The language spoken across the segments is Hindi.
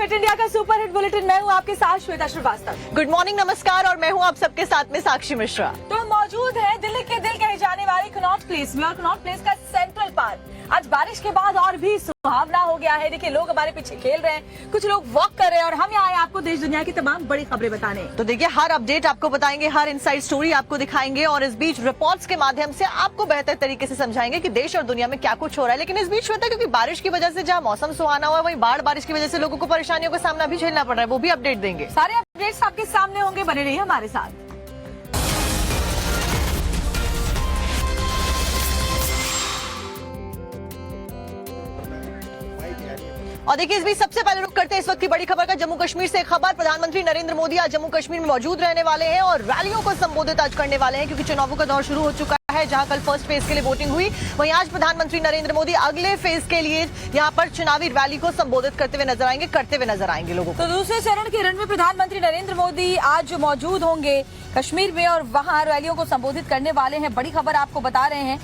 फिट इंडिया का सुपरहिट बुलेटिन। मैं हूँ आपके साथ श्वेता श्रीवास्तव। गुड मॉर्निंग, नमस्कार। और मैं हूँ आप सबके साथ में साक्षी मिश्रा। तो मौजूद है दिल्ली के दिल कहे जाने वाले कनॉट प्लेस में, और कनॉट प्लेस का सेंट्रल पार्क आज बारिश के बाद और भी सुहावना हो गया है। देखिए, लोग हमारे पीछे खेल रहे हैं, कुछ लोग वॉक कर रहे हैं, और हम यहाँ आए आपको देश दुनिया की तमाम बड़ी खबरें बताने। तो देखिए, हर अपडेट आपको बताएंगे, हर इनसाइड स्टोरी आपको दिखाएंगे, और इस बीच रिपोर्ट्स के माध्यम से आपको बेहतर तरीके से समझाएंगे कि देश और दुनिया में क्या कुछ हो रहा है। लेकिन इस बीच होता है, क्योंकि बारिश की वजह से जहाँ मौसम सुहाना हुआ है, वहीं बाढ़ बारिश की वजह से लोगों को परेशानियों का सामना भी झेलना पड़ रहा है। वो भी अपडेट देंगे। सारे अपडेट्स आपके सामने होंगे, बने रहिए हमारे साथ। और देखिए, इस बीच सबसे पहले रुक करते हैं इस वक्त की बड़ी खबर का। जम्मू कश्मीर से खबर, प्रधानमंत्री नरेंद्र मोदी आज जम्मू कश्मीर में मौजूद रहने वाले हैं और रैलियों को संबोधित आज करने वाले हैं, क्योंकि चुनावों का दौर शुरू हो चुका है। जहां कल फर्स्ट फेज के लिए वोटिंग हुई, वहीं आज प्रधानमंत्री नरेंद्र मोदी अगले फेज के लिए यहां पर चुनावी रैली को संबोधित करते हुए नजर आएंगे लोगों को। तो दूसरे चरण के रण में प्रधानमंत्री नरेंद्र मोदी आज मौजूद होंगे कश्मीर में, और वहां रैलियों को संबोधित करने वाले हैं। बड़ी खबर आपको बता रहे हैं,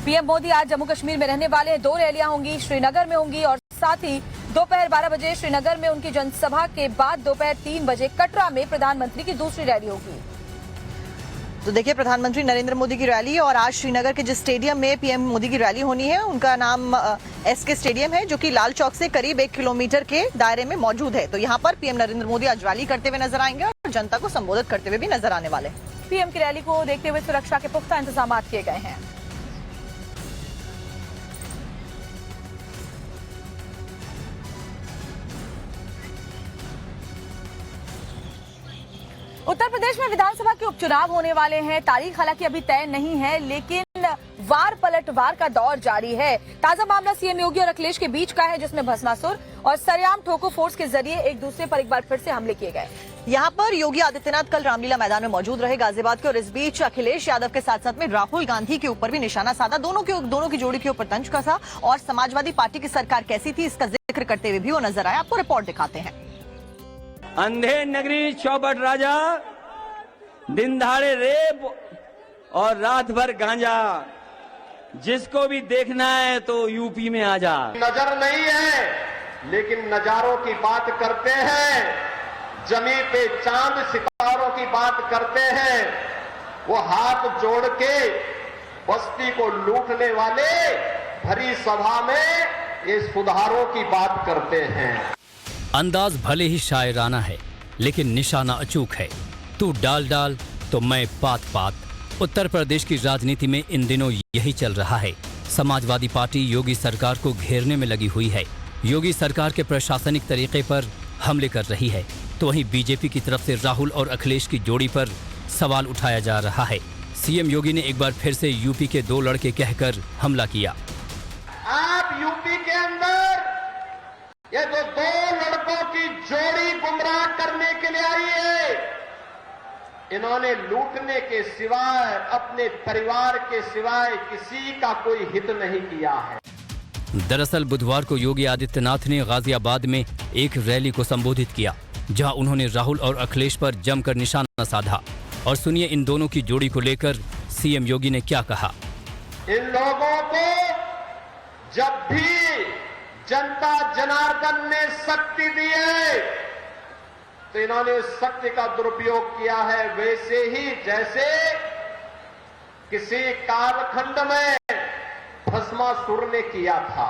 पीएम मोदी आज जम्मू कश्मीर में रहने वाले हैं। 2 रैलियां होंगी, श्रीनगर में होंगी, और साथ ही दोपहर 12 बजे श्रीनगर में उनकी जनसभा के बाद दोपहर 3 बजे कटरा में प्रधानमंत्री की दूसरी रैली होगी। तो देखिए, प्रधानमंत्री नरेंद्र मोदी की रैली, और आज श्रीनगर के जिस स्टेडियम में पीएम मोदी की रैली होनी है, उनका नाम एसके स्टेडियम है, जो कि लाल चौक से करीब 1 किलोमीटर के दायरे में मौजूद है। तो यहाँ पर पीएम नरेंद्र मोदी आज रैली करते हुए नजर आएंगे और जनता को संबोधित करते हुए भी नजर आने वाले हैं। पीएम की रैली को देखते हुए सुरक्षा के पुख्ता इंतजाम किए गए हैं। उत्तर प्रदेश में विधानसभा के उपचुनाव होने वाले हैं। तारीख हालांकि अभी तय नहीं है, लेकिन वार पलटवार का दौर जारी है। ताजा मामला सीएम योगी और अखिलेश के बीच का है, जिसमें भस्मासुर और सरेआम ठोको फोर्स के जरिए एक दूसरे पर एक बार फिर से हमले किए गए। यहाँ पर योगी आदित्यनाथ कल रामलीला मैदान में मौजूद रहे गाजियाबाद के, और इस बीच अखिलेश यादव के साथ साथ में राहुल गांधी के ऊपर भी निशाना साधा। दोनों की जोड़ी के ऊपर तंज कसा, और समाजवादी पार्टी की सरकार कैसी थी इसका जिक्र करते हुए भी वो नजर आए। आपको रिपोर्ट दिखाते हैं। अंधे नगरी चौपट राजा, दिन दहाड़े रेप और रात भर गांजा, जिसको भी देखना है तो यूपी में आ जा। नजर नहीं है, लेकिन नजारों की बात करते हैं, जमी पे चांद सितारों की बात करते हैं। वो हाथ जोड़ के बस्ती को लूटने वाले भरी सभा में ये सुधारों की बात करते हैं। अंदाज भले ही शायराना है, लेकिन निशाना अचूक है। तू डाल डाल तो मैं पात पात। उत्तर प्रदेश की राजनीति में इन दिनों यही चल रहा है। समाजवादी पार्टी योगी सरकार को घेरने में लगी हुई है। योगी सरकार के प्रशासनिक तरीके पर हमले कर रही है, तो वहीं बीजेपी की तरफ से राहुल और अखिलेश की जोड़ी पर सवाल उठाया जा रहा है। सीएम योगी ने एक बार फिर से यूपी के 2 लड़के कहकर हमला किया। आप यूपी के अंदर ये जो 2 लड़कों की जोड़ी गुमराह करने के लिए आई है, इन्होंने लूटने के सिवाय, अपने परिवार के सिवाय किसी का कोई हित नहीं किया है। दरअसल बुधवार को योगी आदित्यनाथ ने गाजियाबाद में एक रैली को संबोधित किया, जहां उन्होंने राहुल और अखिलेश पर जमकर निशाना साधा। और सुनिए इन दोनों की जोड़ी को लेकर सीएम योगी ने क्या कहा। इन लोगों को जब भी जनता जनार्दन ने शक्ति दी है, तो इन्होंने उस शक्ति का दुरुपयोग किया है, वैसे ही जैसे किसी कालखंड में भस्मासुर ने किया था।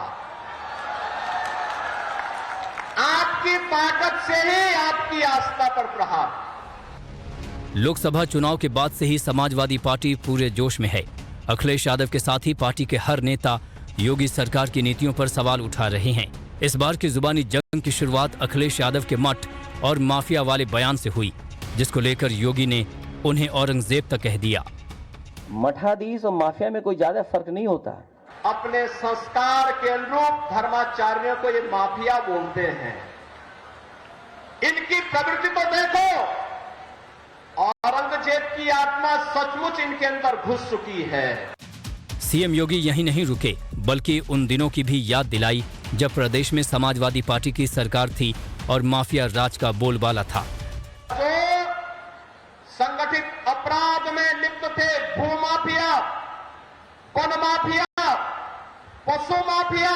आपकी ताकत से ही आपकी आस्था पर प्रहार। लोकसभा चुनाव के बाद से ही समाजवादी पार्टी पूरे जोश में है। अखिलेश यादव के साथ ही पार्टी के हर नेता योगी सरकार की नीतियों पर सवाल उठा रहे हैं। इस बार की जुबानी जंग की शुरुआत अखिलेश यादव के मठ और माफिया वाले बयान से हुई, जिसको लेकर योगी ने उन्हें औरंगजेब तक कह दिया। मठाधीश और माफिया में कोई ज्यादा फर्क नहीं होता। अपने संस्कार के अनुरूप धर्माचार्यों को ये माफिया बोलते हैं। इनकी प्रवृत्ति तो देखो, औरंगजेब की आत्मा सचमुच इनके अंदर घुस चुकी है। सीएम योगी यहीं नहीं रुके, बल्कि उन दिनों की भी याद दिलाई जब प्रदेश में समाजवादी पार्टी की सरकार थी और माफिया राज का बोलबाला था। जो संगठित अपराध में लिप्त थे, भूमाफिया, वन माफिया, पशु माफिया,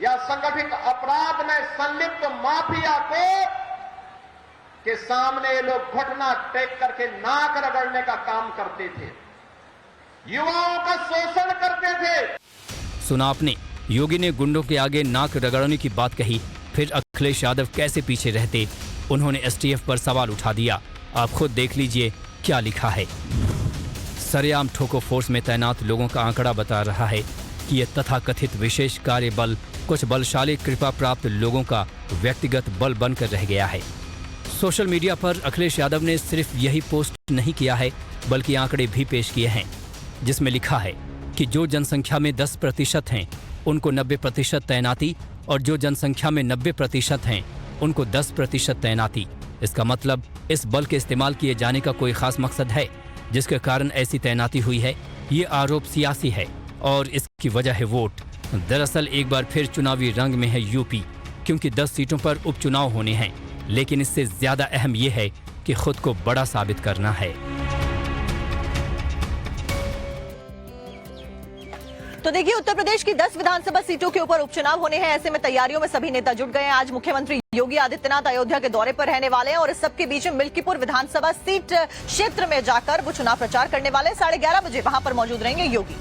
या संगठित अपराध में संलिप्त माफिया को के सामने ये लोग घुटना टेक करके नाक रगड़ने का काम करते थे, युवाओं का शोषण करते थे। सुना आपने, योगी ने गुंडों के आगे नाक रगड़ने की बात कही, फिर अखिलेश यादव कैसे पीछे रहते। उन्होंने एसटीएफ पर सवाल उठा दिया। आप खुद देख लीजिए क्या लिखा है। सरेआम ठोको फोर्स में तैनात लोगों का आंकड़ा बता रहा है कि ये तथाकथित विशेष कार्य बल कुछ बलशाली कृपा प्राप्त लोगों का व्यक्तिगत बल बनकर रह गया है। सोशल मीडिया पर अखिलेश यादव ने सिर्फ यही पोस्ट नहीं किया है, बल्कि आंकड़े भी पेश किए हैं, जिसमें लिखा है कि जो जनसंख्या में 10% हैं उनको 90% तैनाती, और जो जनसंख्या में 90% हैं उनको 10% तैनाती। इसका मतलब इस बल के इस्तेमाल किए जाने का कोई खास मकसद है जिसके कारण ऐसी तैनाती हुई है। ये आरोप सियासी है और इसकी वजह है वोट। दरअसल एक बार फिर चुनावी रंग में है यूपी, क्योंकि 10 सीटों पर उपचुनाव होने हैं, लेकिन इससे ज्यादा अहम यह है कि खुद को बड़ा साबित करना है। तो देखिए, उत्तर प्रदेश की 10 विधानसभा सीटों के ऊपर उपचुनाव होने हैं। ऐसे में तैयारियों में सभी नेता जुट गए हैं। आज मुख्यमंत्री योगी आदित्यनाथ अयोध्या के दौरे पर रहने वाले हैं और इस सबके बीच में मिल्कीपुर विधानसभा सीट क्षेत्र में जाकर वो चुनाव प्रचार करने वाले हैं। 11:30 बजे वहां पर मौजूद रहेंगे योगी।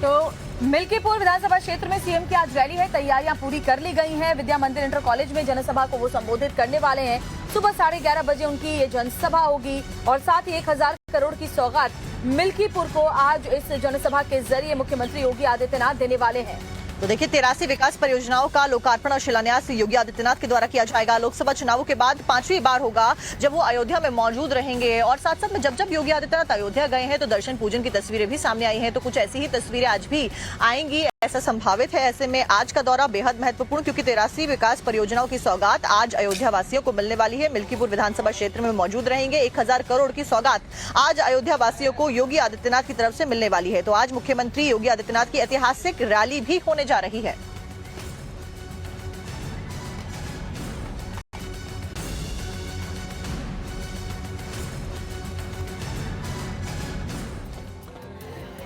तो मिल्कीपुर विधानसभा क्षेत्र में सीएम की आज रैली है। तैयारियां पूरी कर ली गई हैं। विद्या मंदिर इंटर कॉलेज में जनसभा को वो संबोधित करने वाले हैं। सुबह 11:30 बजे उनकी ये जनसभा होगी और साथ ही 1000 करोड़ की सौगात मिल्कीपुर को आज इस जनसभा के जरिए मुख्यमंत्री योगी आदित्यनाथ देने वाले हैं। तो देखिए, 83 विकास परियोजनाओं का लोकार्पण और शिलान्यास योगी आदित्यनाथ के द्वारा किया जाएगा। लोकसभा चुनावों के बाद 5वीं बार होगा जब वो अयोध्या में मौजूद रहेंगे। और साथ साथ में जब योगी आदित्यनाथ अयोध्या गए हैं तो दर्शन पूजन की तस्वीरें भी सामने आई हैं। तो कुछ ऐसी ही तस्वीरें आज भी आएंगी, ऐसा संभावित है। ऐसे में आज का दौरा बेहद महत्वपूर्ण, क्योंकि 83 विकास परियोजनाओं की सौगात आज अयोध्या वासियों को मिलने वाली है। मिल्कीपुर विधानसभा क्षेत्र में मौजूद रहेंगे। 1000 करोड़ की सौगात आज अयोध्या वासियों को योगी आदित्यनाथ की तरफ से मिलने वाली है। तो आज मुख्यमंत्री योगी आदित्यनाथ की ऐतिहासिक रैली भी होने जा रही है।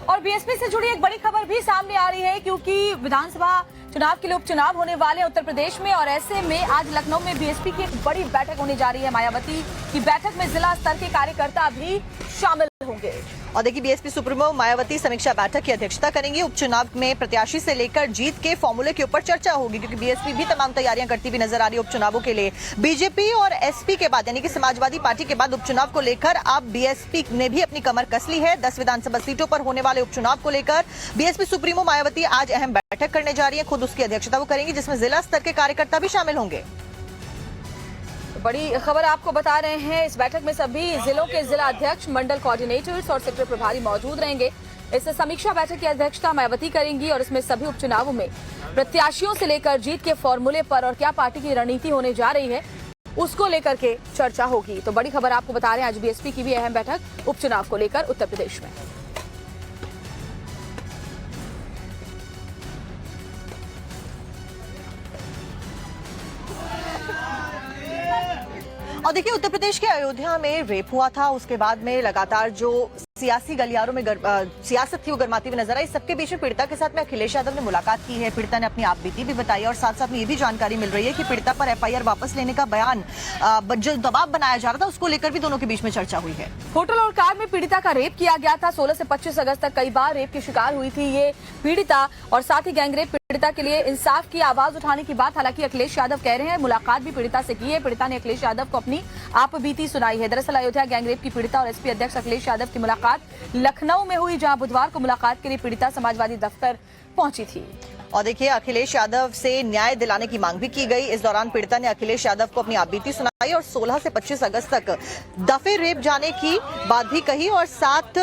और बीएसपी से जुड़ी एक बड़ी खबर भी सामने आ रही है, क्योंकि विधानसभा चुनाव के लिए उपचुनाव होने वाले उत्तर प्रदेश में और ऐसे में आज लखनऊ में बीएसपी की एक बड़ी बैठक होने जा रही है। मायावती की बैठक में जिला स्तर के कार्यकर्ता भी शामिल होंगे। और देखिए, बीएसपी सुप्रीमो मायावती समीक्षा बैठक की अध्यक्षता करेंगी। उपचुनाव में प्रत्याशी से लेकर जीत के फॉर्मूले के ऊपर चर्चा होगी, क्योंकि बीएसपी भी तमाम तैयारियां करती हुई नजर आ रही है उपचुनावों के लिए। बीजेपी और एसपी के बाद यानी कि समाजवादी पार्टी के बाद उपचुनाव को लेकर अब बीएसपी ने भी अपनी कमर कस ली है। 10 विधानसभा सीटों पर होने वाले उपचुनाव को लेकर बीएसपी सुप्रीमो मायावती आज अहम बैठक करने जा रही है। खुद उसकी अध्यक्षता वो करेंगी, जिसमें जिला स्तर के कार्यकर्ता भी शामिल होंगे। बड़ी खबर आपको बता रहे हैं, इस बैठक में सभी जिलों के जिला अध्यक्ष, मंडल कोऑर्डिनेटर्स और सेक्टर प्रभारी मौजूद रहेंगे। इस समीक्षा बैठक की अध्यक्षता मायावती करेंगी और इसमें सभी उपचुनावों में प्रत्याशियों से लेकर जीत के फॉर्मूले पर और क्या पार्टी की रणनीति होने जा रही है उसको लेकर के चर्चा होगी। तो बड़ी खबर आपको बता रहे हैं, आज बीएसपी की भी अहम बैठक उपचुनाव को लेकर उत्तर प्रदेश में। और देखिए, उत्तर प्रदेश के अयोध्या में रेप हुआ था, उसके बाद में लगातार जो सियासी गलियारों में सियासत थी वो गर्माती हुई नजर आई। सबके बीच में पीड़िता के साथ में अखिलेश यादव ने मुलाकात की है। पीड़िता ने अपनी आपबीती भी बताई और साथ साथ में ये भी जानकारी मिल रही है कि पीड़िता पर एफआईआर वापस लेने का बयान जो दबाव बनाया जा रहा था उसको लेकर भी दोनों के बीच में चर्चा हुई है। होटल और कार में पीड़िता का रेप किया गया था। 16 से 25 अगस्त तक कई बार रेप की शिकार हुई थी ये पीड़िता और साथ ही गैंगरेप पीड़िता के लिए इंसाफ की आवाज उठाने की बात हालांकि अखिलेश यादव कह रहे हैं। मुलाकात भी पीड़िता से की है। पीड़िता ने अखिलेश यादव को अपनी आपबीती सुनाई है। दरअसल अयोध्या गैंगरेप की पीड़िता और एसपी अध्यक्ष अखिलेश यादव की मुलाकात लखनऊ में हुई, जहां बुधवार को मुलाकात के लिए पीड़िता समाजवादी दफ्तर पहुंची थी। और देखिए, अखिलेश यादव से न्याय दिलाने की मांग भी की गई। इस दौरान पीड़िता ने अखिलेश यादव को अपनी आपबीती सुनाई और 16 से 25 अगस्त तक दफे रेप जाने की बात भी कही और साथ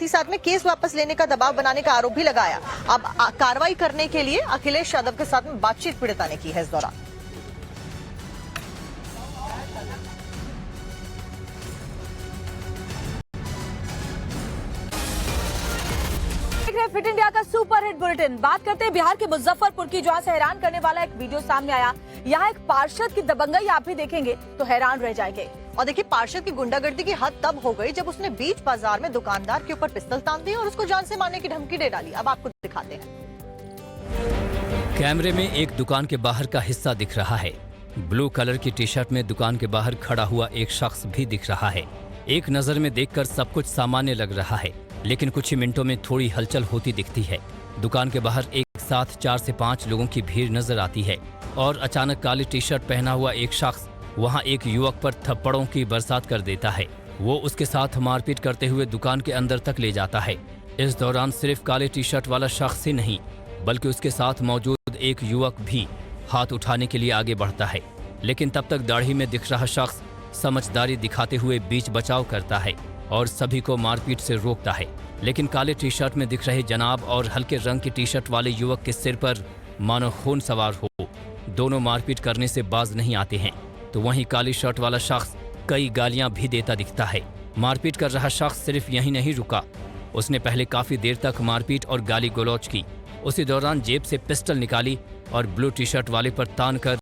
ही साथ में केस वापस लेने का दबाव बनाने का आरोप भी लगाया। अब कार्रवाई करने के लिए अखिलेश यादव के साथ में बातचीत पीड़िता ने की है इस दौरान। फिट इंडिया का सुपर हिट बुलेटिन। बात करते हैं बिहार के मुजफ्फरपुर की, जहां से हैरान करने वाला एक वीडियो सामने आया। यहाँ एक पार्षद की दबंगई आप भी देखेंगे तो हैरान रह जाएंगे। और देखिए, पार्षद की गुंडागर्दी की हद तब हो गई जब उसने बीच बाजार में दुकानदार के ऊपर पिस्तौल तान दी और उसको जान से मारने की धमकी दे डाली। अब आपको दिखाते हैं। कैमरे में एक दुकान के बाहर का हिस्सा दिख रहा है। ब्लू कलर की टी शर्ट में दुकान के बाहर खड़ा हुआ एक शख्स भी दिख रहा है। एक नजर में देखकर सब कुछ सामान्य लग रहा है, लेकिन कुछ ही मिनटों में थोड़ी हलचल होती दिखती है। दुकान के बाहर एक साथ 4 से 5 लोगों की भीड़ नजर आती है और अचानक काली टी शर्ट पहना हुआ एक शख्स वहां एक युवक पर थप्पड़ों की बरसात कर देता है। वो उसके साथ मारपीट करते हुए दुकान के अंदर तक ले जाता है। इस दौरान सिर्फ काले टी शर्ट वाला शख्स ही नहीं, बल्कि उसके साथ मौजूद एक युवक भी हाथ उठाने के लिए आगे बढ़ता है, लेकिन तब तक दाढ़ी में दिख रहा शख्स समझदारी दिखाते हुए बीच बचाव करता है और सभी को मारपीट से रोकता है। लेकिन काले टी शर्ट में दिख रहे जनाब और हल्के रंग की टी शर्ट वाले युवक के सिर पर मानो खून सवार हो। दोनों मारपीट करने से बाज नहीं आते हैं, तो वहीं काली शर्ट वाला शख्स कई गालियां भी देता दिखता है। मारपीट कर रहा शख्स सिर्फ यहीं नहीं रुका, उसने पहले काफी देर तक मारपीट और गाली गलौज की। उसी दौरान जेब से पिस्टल निकाली और ब्लू टी शर्ट वाले पर तान कर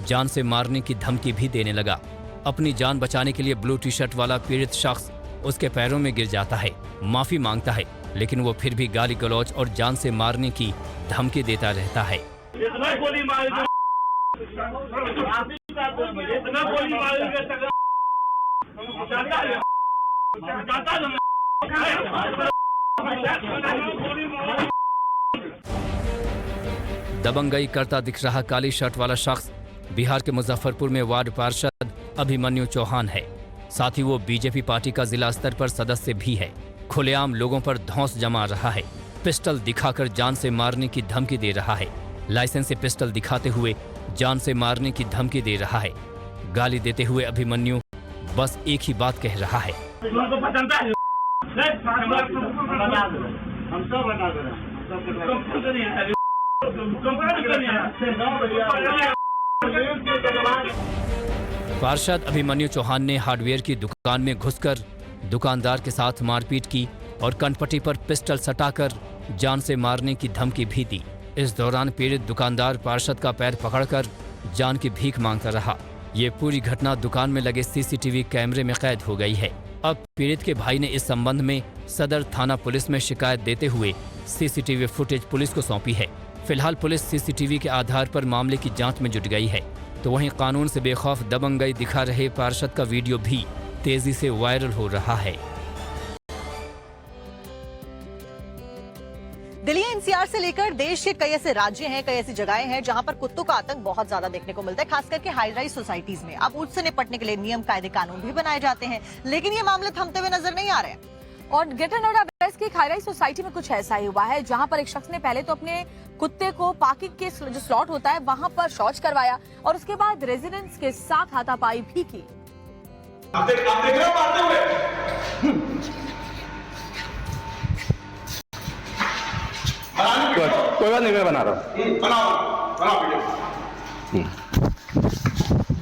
जान से मारने की धमकी भी देने लगा। अपनी जान बचाने के लिए ब्लू टी शर्ट वाला पीड़ित शख्स उसके पैरों में गिर जाता है, माफी मांगता है, लेकिन वो फिर भी गाली गलौज और जान से मारने की धमकी देता रहता है। दबंगई करता दिख रहा काली शर्ट वाला शख्स बिहार के मुजफ्फरपुर में वार्ड पार्षद अभिमन्यु चौहान है। साथ ही वो बीजेपी पार्टी का जिला स्तर पर सदस्य भी है। खुलेआम लोगों पर धौंस जमा रहा है, पिस्टल दिखाकर जान से मारने की धमकी दे रहा है। लाइसेंस से पिस्टल दिखाते हुए जान से मारने की धमकी दे रहा है। गाली देते हुए अभिमन्यु बस एक ही बात कह रहा है, पार्षद अभिमन्यु चौहान ने हार्डवेयर की दुकान में घुसकर दुकानदार के साथ मारपीट की और कनपट्टी पर पिस्टल सटाकर जान से मारने की धमकी भी दी। इस दौरान पीड़ित दुकानदार पार्षद का पैर पकड़कर जान की भीख मांगता रहा। ये पूरी घटना दुकान में लगे सीसीटीवी कैमरे में कैद हो गई है। अब पीड़ित के भाई ने इस संबंध में सदर थाना पुलिस में शिकायत देते हुए सीसीटीवी फुटेज पुलिस को सौंपी है। फिलहाल पुलिस सीसीटीवी के आधार पर मामले की जांच में जुट गई है, तो वहीं कानून से बेखौफ दबंगई दिखा रहे पार्षद का वीडियो भी तेजी से वायरल हो रहा है। दिल्ली एनसीआर से लेकर देश के कई ऐसे राज्य हैं, कई ऐसी जगहें हैं जहां पर कुत्तों का आतंक बहुत ज्यादा देखने को मिलता है, खास करके हाई राइज सोसाइटीज में। अब उससे निपटने के लिए नियम कायदे कानून भी बनाए जाते हैं, लेकिन ये मामले थमते हुए नजर नहीं आ रहे हैं। और ग्रेटर नोएडा वेस्ट की हाई राइज सोसाइटी में कुछ ऐसा ही हुआ है, जहां पर एक शख्स ने पहले तो अपने कुत्ते को पार्किंग के जो स्लॉट होता है वहां पर शौच करवाया और उसके बाद रेजिडेंट्स के साथ हाथापाई भी की। आप देख रहे हो मारते हुए? कोई बात नहीं, मैं बना रहा हूँ। बनाओ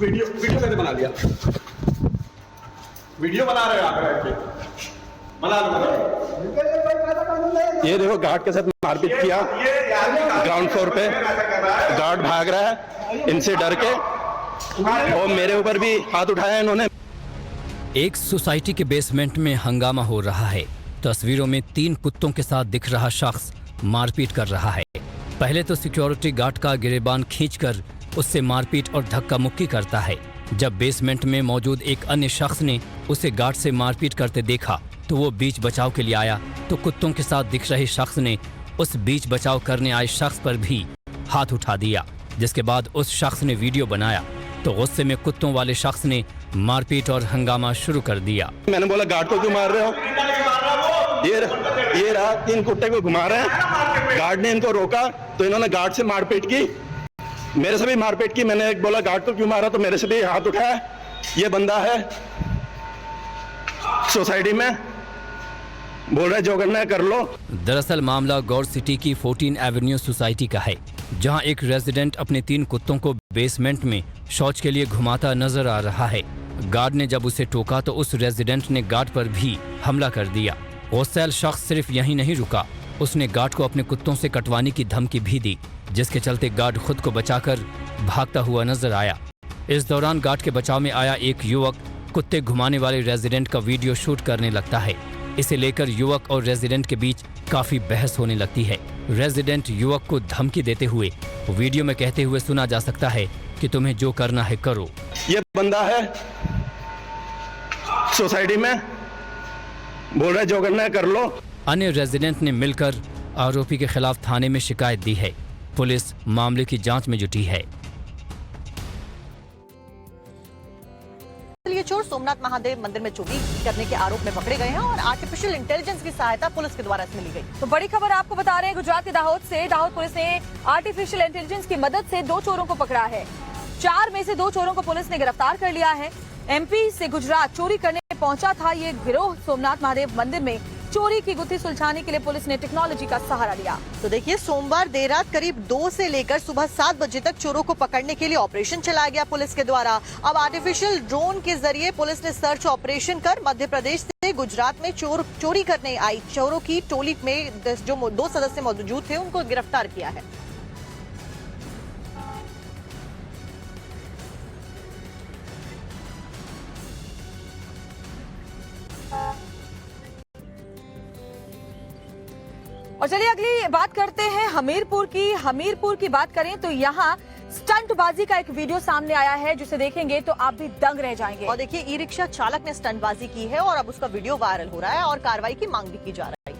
वीडियो मैंने बना लिया। वीडियो बना रहे हो आप? बना लो। ये देखो गार्ड के साथ मारपीट किया, ग्राउंड फ्लोर पे गार्ड भाग रहा है इनसे डर के, और मेरे ऊपर भी हाथ उठाया इन्होंने। एक सोसाइटी के बेसमेंट में हंगामा हो रहा है। तस्वीरों में 3 कुत्तों के साथ दिख रहा शख्स मारपीट कर रहा है। पहले तो सिक्योरिटी गार्ड का गिरेबान खींचकर उससे मारपीट और धक्का मुक्की करता है। जब बेसमेंट में मौजूद एक अन्य शख्स ने उसे गार्ड से मारपीट करते देखा तो वो बीच बचाव के लिए आया, तो कुत्तों के साथ दिख रहे शख्स ने उस बीच बचाव करने आए शख्स पर भी हाथ उठा दिया, जिसके बाद उस शख्स ने वीडियो बनाया तो गुस्से में कुत्तों वाले शख्स ने मारपीट और हंगामा शुरू कर दिया। मैंने बोला गार्ड को क्यों मार रहे हो? ये रहा 3 कुत्ते को घुमा रहे हैं। गार्ड ने इनको रोका तो इन्होंने गार्ड से मारपीट की, मेरे से भी मारपीट की। मैंने बोला गार्ड को क्यों मारा, तो मेरे से भी हाथ उठाया। ये बंदा है सोसाइटी में, बोल रहा है जो करना है कर लो। दरअसल मामला गौर सिटी की 14 एवेन्यू सोसाइटी का है, जहां एक रेजिडेंट अपने 3 कुत्तों को बेसमेंट में शौच के लिए घुमाता नजर आ रहा है। गार्ड ने जब उसे टोका तो उस रेजिडेंट ने गार्ड पर भी हमला कर दिया। गुस्सैल शख्स सिर्फ यहीं नहीं रुका, उसने गार्ड को अपने कुत्तों से कटवाने की धमकी भी दी, जिसके चलते गार्ड खुद को बचाकर भागता हुआ नजर आया। इस दौरान गार्ड के बचाव में आया एक युवक कुत्ते घुमाने वाले रेजिडेंट का वीडियो शूट करने लगता है। इसे लेकर युवक और रेजिडेंट के बीच काफी बहस होने लगती है। रेजिडेंट युवक को धमकी देते हुए वीडियो में कहते हुए सुना जा सकता है कि तुम्हें जो करना है करो। ये बंदा है सोसाइटी में, बोल रहा है जो करना है कर लो। अन्य रेजिडेंट ने मिलकर आरोपी के खिलाफ थाने में शिकायत दी है। पुलिस मामले की जांच में जुटी है। ये चोर सोमनाथ महादेव मंदिर में चोरी करने के आरोप में पकड़े गए हैं और आर्टिफिशियल इंटेलिजेंस की सहायता पुलिस के द्वारा इसमें ली गई। तो बड़ी खबर आपको बता रहे हैं गुजरात के दाहोद से। दाहोद पुलिस ने आर्टिफिशियल इंटेलिजेंस की मदद से 2 चोरों को पकड़ा है। 4 में से 2 चोरों को पुलिस ने गिरफ्तार कर लिया है। एमपी से गुजरात चोरी करने पहुंचा था ये गिरोह। सोमनाथ महादेव मंदिर में चोरी की गुत्थी सुलझाने के लिए पुलिस ने टेक्नोलॉजी का सहारा लिया। तो देखिए, सोमवार देर रात करीब 2 से लेकर सुबह 7 बजे तक चोरों को पकड़ने के लिए ऑपरेशन चलाया गया पुलिस के द्वारा। अब आर्टिफिशियल ड्रोन के जरिए पुलिस ने सर्च ऑपरेशन कर मध्य प्रदेश से गुजरात में चोरी करने आई चोरों की टोली में जो 2 सदस्य मौजूद थे उनको गिरफ्तार किया है। और चलिए अगली बात करते हैं हमीरपुर की। हमीरपुर की बात करें तो यहाँ स्टंटबाजी का एक वीडियो सामने आया है जिसे देखेंगे तो आप भी दंग रह जाएंगे। और देखिए, ई रिक्शा चालक ने स्टंटबाजी की है और अब उसका वीडियो वायरल हो रहा है और कार्रवाई की मांग भी की जा रही है।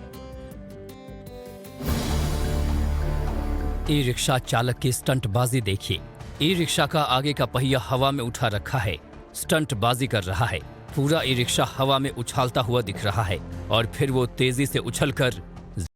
ई रिक्शा चालक की स्टंटबाजी देखिए। ई रिक्शा का आगे का पहिया हवा में उठा रखा है, स्टंटबाजी कर रहा है। पूरा ई रिक्शा हवा में उछालता हुआ दिख रहा है और फिर वो तेजी से उछलकर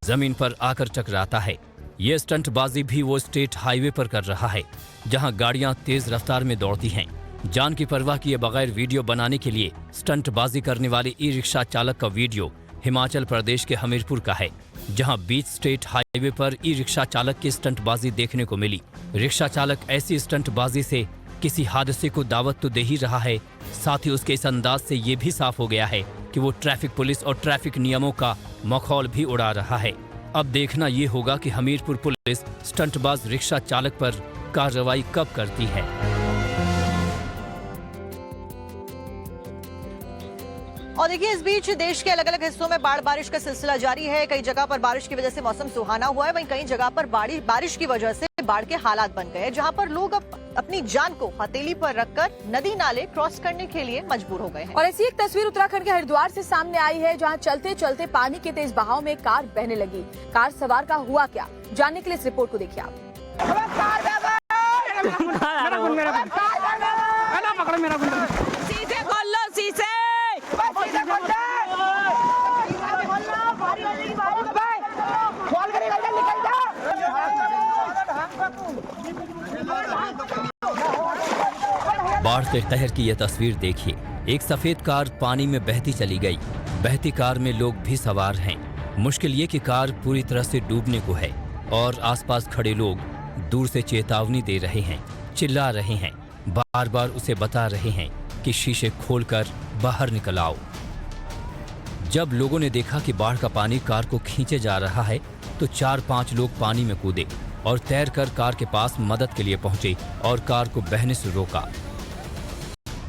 जमीन पर आकर टकराता है। ये स्टंटबाजी भी वो स्टेट हाईवे पर कर रहा है जहां गाड़ियां तेज रफ्तार में दौड़ती हैं। जान की परवाह किए बगैर वीडियो बनाने के लिए स्टंटबाजी करने वाले ई रिक्शा चालक का वीडियो हिमाचल प्रदेश के हमीरपुर का है, जहां बीच स्टेट हाईवे पर ई रिक्शा चालक की स्टंटबाजी देखने को मिली। रिक्शा चालक ऐसी स्टंटबाजी से किसी हादसे को दावत तो दे ही रहा है, साथ ही उसके इस अंदाज से ये भी साफ हो गया है कि वो ट्रैफिक पुलिस और ट्रैफिक नियमों का मखौल भी उड़ा रहा है। अब देखना ये होगा कि हमीरपुर पुलिस स्टंटबाज रिक्शा चालक पर कार्रवाई कब करती है। और देखिए, इस बीच देश के अलग अलग हिस्सों में बारिश का सिलसिला जारी है। कई जगह पर बारिश की वजह से मौसम सुहाना हुआ है, वहीं कई जगह पर बारिश की वजह से बाढ़ के हालात बन गए हैं, जहां पर लोग अब अपनी जान को हथेली पर रखकर नदी नाले क्रॉस करने के लिए मजबूर हो गए हैं। और ऐसी एक तस्वीर उत्तराखंड के हरिद्वार से सामने आई है, जहां चलते चलते पानी के तेज बहाव में कार बहने लगी। कार सवार का हुआ क्या, जानने के लिए इस रिपोर्ट को देखिए आप। बाढ़ के कहर की यह तस्वीर देखिए। एक सफेद कार पानी में बहती चली गई। बहती कार में लोग भी सवार हैं। मुश्किल ये कि कार पूरी तरह से डूबने को है और आसपास खड़े लोग दूर से चेतावनी दे रहे हैं, चिल्ला रहे हैं, बार बार उसे बता रहे हैं कि शीशे खोलकर बाहर निकल आओ। जब लोगों ने देखा कि बाढ़ का पानी कार को खींचे जा रहा है तो 4-5 लोग पानी में कूदे और तैरकर कार के पास मदद के लिए पहुंचे और कार को बहने से रोका।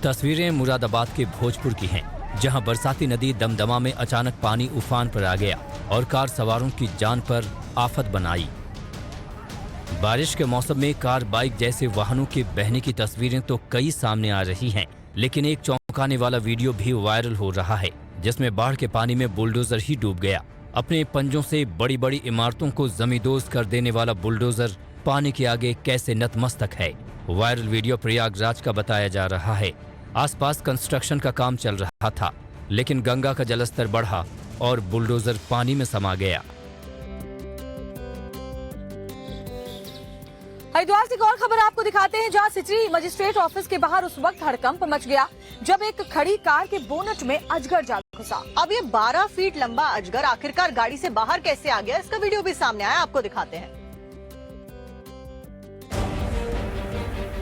तस्वीरें मुरादाबाद के भोजपुर की हैं, जहां बरसाती नदी दमदमा में अचानक पानी उफान पर आ गया और कार सवारों की जान पर आफत बनाई। बारिश के मौसम में कार बाइक जैसे वाहनों के बहने की तस्वीरें तो कई सामने आ रही हैं, लेकिन एक चौंकाने वाला वीडियो भी वायरल हो रहा है जिसमें बाढ़ के पानी में बुलडोजर ही डूब गया। अपने पंजों से बड़ी बड़ी इमारतों को जमींदोज कर देने वाला बुलडोजर पानी के आगे कैसे नतमस्तक है। वायरल वीडियो प्रयागराज का बताया जा रहा है। आसपास कंस्ट्रक्शन का काम चल रहा था, लेकिन गंगा का जलस्तर बढ़ा और बुलडोजर पानी में समा गया। हरिद्वार से एक और खबर आपको दिखाते हैं, जहां सिटी मजिस्ट्रेट ऑफिस के बाहर उस वक्त हड़कंप मच गया जब एक खड़ी कार के बोनट में अजगर जा घुसा। अब ये 12 फीट लंबा अजगर आखिरकार गाड़ी से बाहर कैसे आ गया, इसका वीडियो भी सामने आया, आपको दिखाते हैं।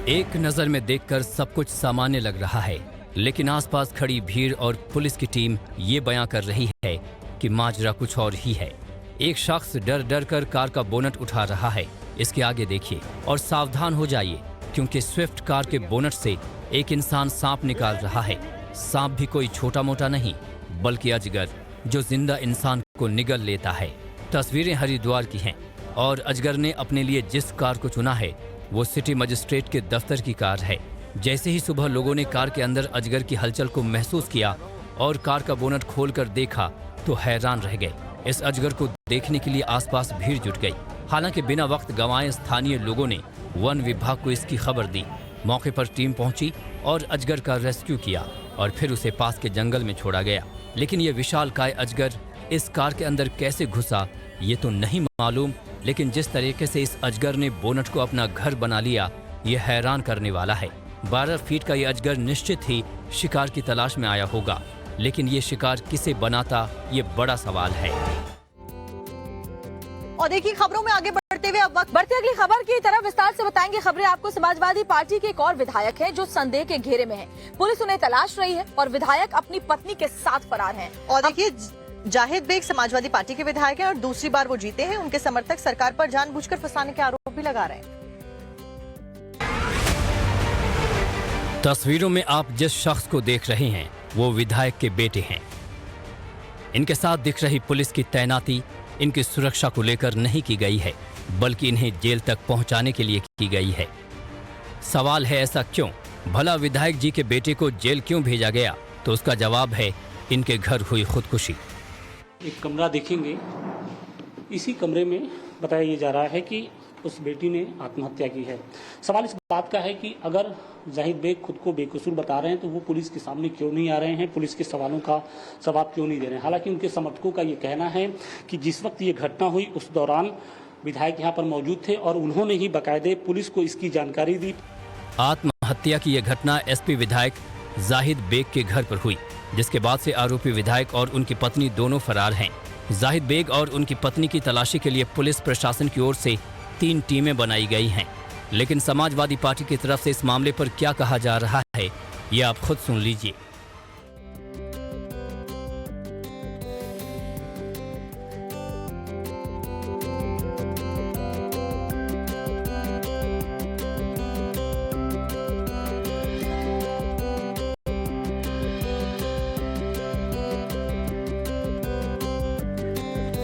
एक नजर में देखकर सब कुछ सामान्य लग रहा है, लेकिन आसपास खड़ी भीड़ और पुलिस की टीम ये बयां कर रही है कि माजरा कुछ और ही है। एक शख्स डर डर कर कार का बोनट उठा रहा है। इसके आगे देखिए और सावधान हो जाइए, क्योंकि स्विफ्ट कार के बोनट से एक इंसान सांप निकाल रहा है। सांप भी कोई छोटा मोटा नहीं, बल्कि अजगर, जो जिंदा इंसान को निगल लेता है। तस्वीरें हरिद्वार की हैं। और अजगर ने अपने लिए जिस कार को चुना है वो सिटी मजिस्ट्रेट के दफ्तर की कार है। जैसे ही सुबह लोगों ने कार के अंदर अजगर की हलचल को महसूस किया और कार का बोनट खोलकर देखा तो हैरान रह गए। इस अजगर को देखने के लिए आसपास भीड़ जुट गई। हालांकि बिना वक्त गंवाए स्थानीय लोगों ने वन विभाग को इसकी खबर दी। मौके पर टीम पहुंची और अजगर का रेस्क्यू किया और फिर उसे पास के जंगल में छोड़ा गया। लेकिन ये विशालकाय अजगर इस कार के अंदर कैसे घुसा ये तो नहीं मालूम, लेकिन जिस तरीके से इस अजगर ने बोनट को अपना घर बना लिया ये हैरान करने वाला है। 12 फीट का ये अजगर निश्चित ही शिकार की तलाश में आया होगा, लेकिन ये शिकार किसे बनाता ये बड़ा सवाल है। और देखिए खबरों में आगे बढ़ते हुए अब वक्त बढ़ते अगली खबर की तरफ विस्तार से बताएंगे खबरें आपको। समाजवादी पार्टी के एक और विधायक हैं जो संदेह के घेरे में हैं। पुलिस उन्हें तलाश रही है और विधायक अपनी पत्नी के साथ फरार हैं। और देखिए जाहिद बेग समाजवादी पार्टी के विधायक हैं और दूसरी बार वो जीते हैं। उनके समर्थक सरकार पर जानबूझकर फंसाने के आरोप भी लगा रहे हैं। तस्वीरों में आप जिस शख्स को देख रहे हैं वो विधायक के बेटे हैं। इनके साथ दिख रही पुलिस की तैनाती इनकी सुरक्षा को लेकर नहीं की गई है, बल्कि इन्हें जेल तक पहुंचाने के लिए की गई है। सवाल है ऐसा क्यों? भला विधायक जी के बेटे को जेल क्यों भेजा गया? तो उसका जवाब है इनके घर हुई खुदकुशी। एक कमरा देखेंगे, इसी कमरे में बताया जा रहा है कि उस बेटी ने आत्महत्या की है। सवाल इस बात का है कि अगर जाहिद बेग खुद को बेकसूर बता रहे हैं तो वो पुलिस के सामने क्यों नहीं आ रहे हैं, पुलिस के सवालों का जवाब क्यों नहीं दे रहे हैं। हालांकि उनके समर्थकों का ये कहना है कि जिस वक्त ये घटना हुई उस दौरान विधायक यहाँ पर मौजूद थे और उन्होंने ही बाकायदे पुलिस को इसकी जानकारी दी। आत्महत्या की यह घटना एसपी विधायक जाहिद बेग के घर पर हुई, जिसके बाद से आरोपी विधायक और उनकी पत्नी दोनों फरार हैं। जाहिद बेग और उनकी पत्नी की तलाशी के लिए पुलिस प्रशासन की ओर से 3 टीमें बनाई गई हैं। लेकिन समाजवादी पार्टी की तरफ से इस मामले पर क्या कहा जा रहा है ये आप खुद सुन लीजिए।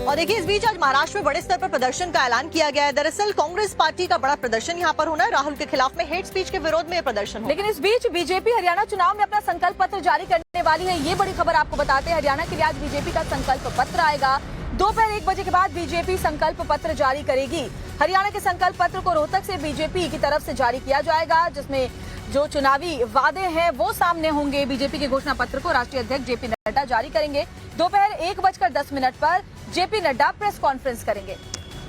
और देखिए इस बीच आज महाराष्ट्र में बड़े स्तर पर प्रदर्शन का ऐलान किया गया है। दरअसल कांग्रेस पार्टी का बड़ा प्रदर्शन यहाँ पर होना है। राहुल के खिलाफ में हेट स्पीच के विरोध में यह प्रदर्शन होगा। लेकिन इस बीच बीजेपी हरियाणा चुनाव में अपना संकल्प पत्र जारी करने वाली है। ये बड़ी खबर आपको बताते हैं। हरियाणा के लिए आज बीजेपी का संकल्प पत्र आएगा। दोपहर 1 बजे के बाद बीजेपी संकल्प पत्र जारी करेगी। हरियाणा के संकल्प पत्र को रोहतक से बीजेपी की तरफ से जारी किया जाएगा, जिसमें जो चुनावी वादे हैं वो सामने होंगे। बीजेपी के घोषणा पत्र को राष्ट्रीय अध्यक्ष जेपी नड्डा जारी करेंगे। दोपहर 1:10 पर जेपी नड्डा प्रेस कॉन्फ्रेंस करेंगे।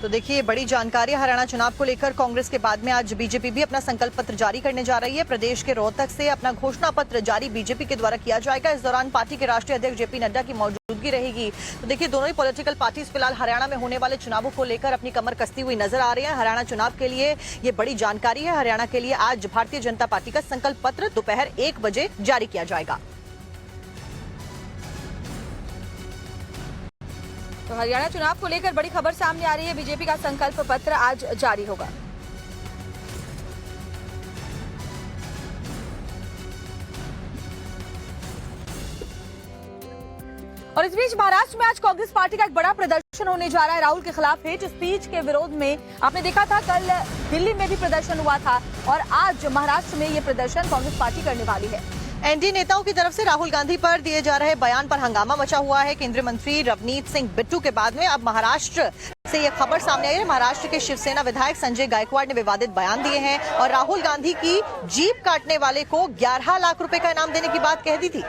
तो देखिए बड़ी जानकारी हरियाणा चुनाव को लेकर कांग्रेस के बाद में आज बीजेपी भी अपना संकल्प पत्र जारी करने जा रही है। प्रदेश के रोहतक से अपना घोषणा पत्र जारी बीजेपी के द्वारा किया जाएगा। इस दौरान पार्टी के राष्ट्रीय अध्यक्ष जेपी नड्डा की मौजूदगी रहेगी। तो देखिए दोनों ही पॉलिटिकल पार्टीज फिलहाल हरियाणा में होने वाले चुनावों को लेकर अपनी कमर कसती हुई नजर आ रही है। हरियाणा चुनाव के लिए ये बड़ी जानकारी है। हरियाणा के लिए आज भारतीय जनता पार्टी का संकल्प पत्र दोपहर 1 बजे जारी किया जाएगा। तो हरियाणा चुनाव को लेकर बड़ी खबर सामने आ रही है। बीजेपी का संकल्प पत्र आज जारी होगा। और इस बीच महाराष्ट्र में आज कांग्रेस पार्टी का एक बड़ा प्रदर्शन होने जा रहा है। राहुल के खिलाफ हेट स्पीच के विरोध में आपने देखा था कल दिल्ली में भी प्रदर्शन हुआ था और आज महाराष्ट्र में ये प्रदर्शन कांग्रेस पार्टी करने वाली है। एनडीए नेताओं की तरफ से राहुल गांधी पर दिए जा रहे बयान पर हंगामा मचा हुआ है। केंद्रीय मंत्री रवनीत सिंह बिट्टू के बाद में अब महाराष्ट्र से यह खबर सामने आई है। महाराष्ट्र के शिवसेना विधायक संजय गायकवाड़ ने विवादित बयान दिए हैं और राहुल गांधी की जीप काटने वाले को 11 लाख रुपए का इनाम देने की बात कह दी थी।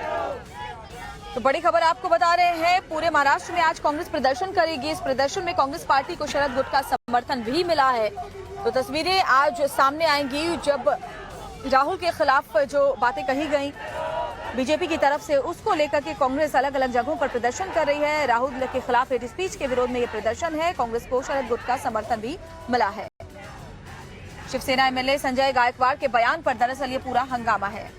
तो बड़ी खबर आपको बता रहे हैं, पूरे महाराष्ट्र में आज कांग्रेस प्रदर्शन करेगी। इस प्रदर्शन में कांग्रेस पार्टी को शरद गुट का समर्थन भी मिला है। तो तस्वीरें आज सामने आएंगी जब राहुल के खिलाफ जो बातें कही गई बीजेपी की तरफ से, उसको लेकर के कांग्रेस अलग अलग जगहों पर प्रदर्शन कर रही है। राहुल के खिलाफ हेट स्पीच के विरोध में ये प्रदर्शन है। कांग्रेस को शरद गुट का समर्थन भी मिला है। शिवसेना एमएलए संजय गायकवाड़ के बयान पर दरअसल ये पूरा हंगामा है।